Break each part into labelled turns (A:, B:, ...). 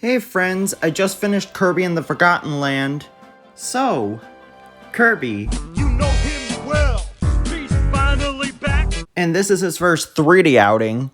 A: Hey friends, I just finished Kirby in the Forgotten Land. So, Kirby.
B: You know him well. He's finally back.
A: And this is his first 3D outing.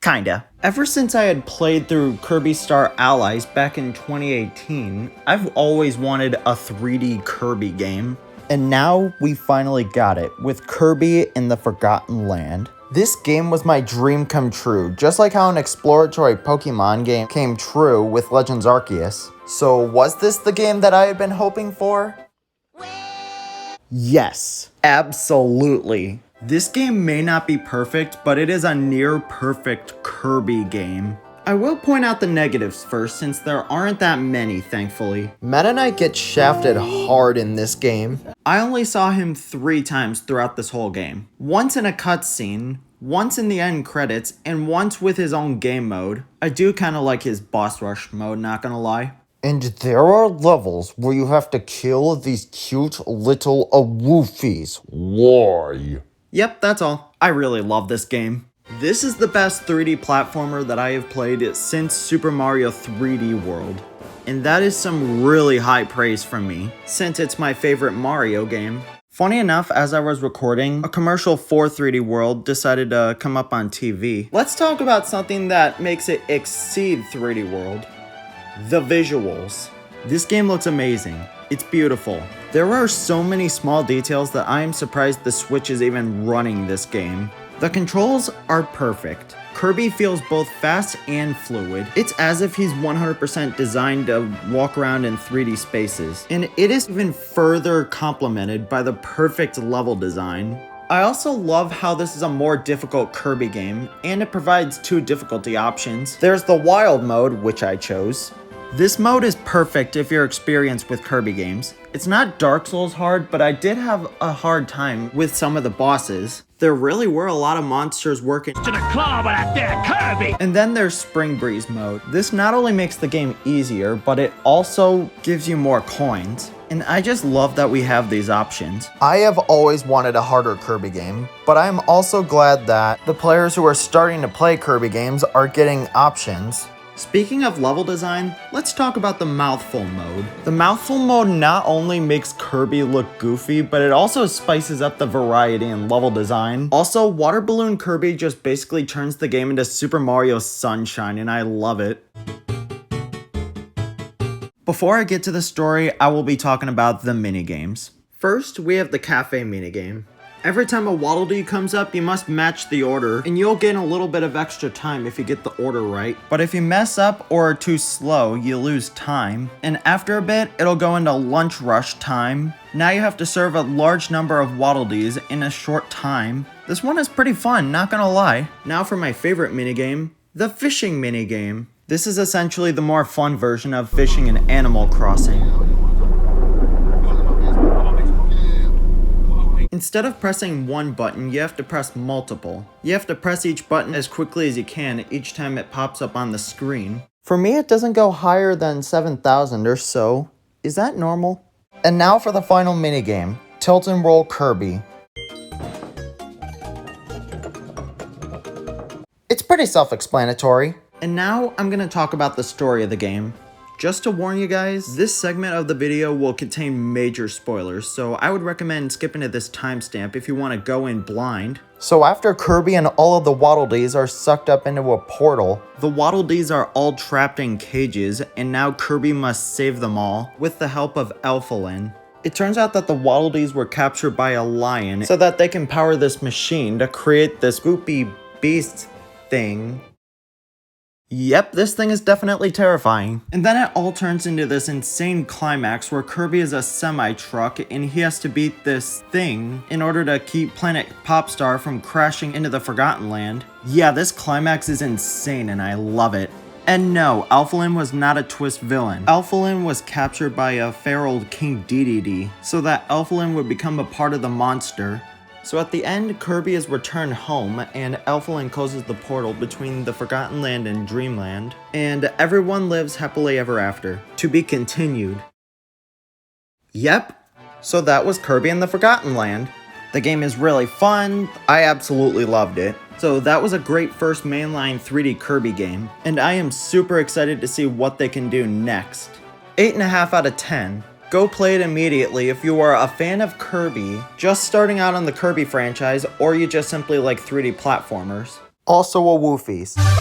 A: Kinda. Ever since I had played through Kirby Star Allies back in 2018, I've always wanted a 3D Kirby game. And now we finally got it with Kirby in the Forgotten Land. This game was my dream come true, just like how an exploratory Pokemon game came true with Legends Arceus. So was this the game that I had been hoping for? Yes, absolutely. This game may not be perfect, but it is a near perfect Kirby game. I will point out the negatives first, since there aren't that many, thankfully. Meta Knight gets shafted hard in this game. I only saw him 3 times throughout this whole game. Once in a cutscene, once in the end credits, and once with his own game mode. I do kinda like his boss rush mode, not gonna lie. And there are levels where you have to kill these cute little awoofies. Why? Yep, that's all. I really love this game. This is the best 3D platformer that I have played since Super Mario 3D World. And that is some really high praise from me, since it's my favorite Mario game. Funny enough, as I was recording, a commercial for 3D World decided to come up on TV. Let's talk about something that makes it exceed 3D World. The visuals. This game looks amazing. It's beautiful. There are so many small details that I am surprised the Switch is even running this game. The controls are perfect. Kirby feels both fast and fluid. It's as if he's 100% designed to walk around in 3D spaces. And it is even further complemented by the perfect level design. I also love how this is a more difficult Kirby game, and it provides 2 difficulty options. There's the Wild mode, which I chose. This mode is perfect if you're experienced with Kirby games. It's not Dark Souls hard, but I did have a hard time with some of the bosses. There really were a lot of monsters working
B: To the club with that there Kirby.
A: And then there's Spring Breeze mode. This not only makes the game easier, but it also gives you more coins. And I just love that we have these options. I have always wanted a harder Kirby game, but I'm also glad that the players who are starting to play Kirby games are getting options. Speaking of level design, let's talk about the Mouthful mode. The Mouthful mode not only makes Kirby look goofy, but it also spices up the variety in level design. Also, Water Balloon Kirby just basically turns the game into Super Mario Sunshine, and I love it. Before I get to the story, I will be talking about the minigames. First, we have the cafe minigame. Every time a Waddle Dee comes up, you must match the order, and you'll gain a little bit of extra time if you get the order right. But if you mess up or are too slow, you lose time. And after a bit, it'll go into lunch rush time. Now you have to serve a large number of Waddle Dees in a short time. This one is pretty fun, not gonna lie. Now for my favorite minigame, the fishing minigame. This is essentially the more fun version of fishing in Animal Crossing. Instead of pressing one button, you have to press multiple. You have to press each button as quickly as you can each time it pops up on the screen. For me, it doesn't go higher than 7,000 or so. Is that normal? And now for the final minigame, Tilt and Roll Kirby. It's pretty self-explanatory. And now I'm gonna talk about the story of the game. Just to warn you guys, this segment of the video will contain major spoilers, so I would recommend skipping to this timestamp if you want to go in blind. So after Kirby and all of the Waddle Dees are sucked up into a portal, the Waddle Dees are all trapped in cages, and now Kirby must save them all with the help of Elfilin. It turns out that the Waddle Dees were captured by a lion so that they can power this machine to create this goopy beast thing. Yep, this thing is definitely terrifying. And then it all turns into this insane climax where Kirby is a semi-truck and he has to beat this thing in order to keep Planet Popstar from crashing into the Forgotten Land. Yeah, this climax is insane and I love it. And no, Elfilin was not a twist villain. Elfilin was captured by a feral King Dedede so that Elfilin would become a part of the monster. So at the end, Kirby is returned home, and Elfilin closes the portal between the Forgotten Land and Dreamland, and everyone lives happily ever after. To be continued. Yep, so that was Kirby and the Forgotten Land. The game is really fun, I absolutely loved it. So that was a great first mainline 3D Kirby game, and I am super excited to see what they can do next. 8.5 out of 10. Go play it immediately if you are a fan of Kirby, just starting out on the Kirby franchise, or you just simply like 3D platformers. Also a woo feast.
C: I've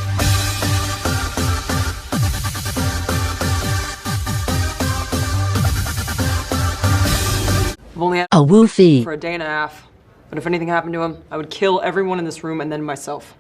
C: only had
D: A woofie.
C: for a day and a half, but if anything happened to him, I would kill everyone in this room and then myself.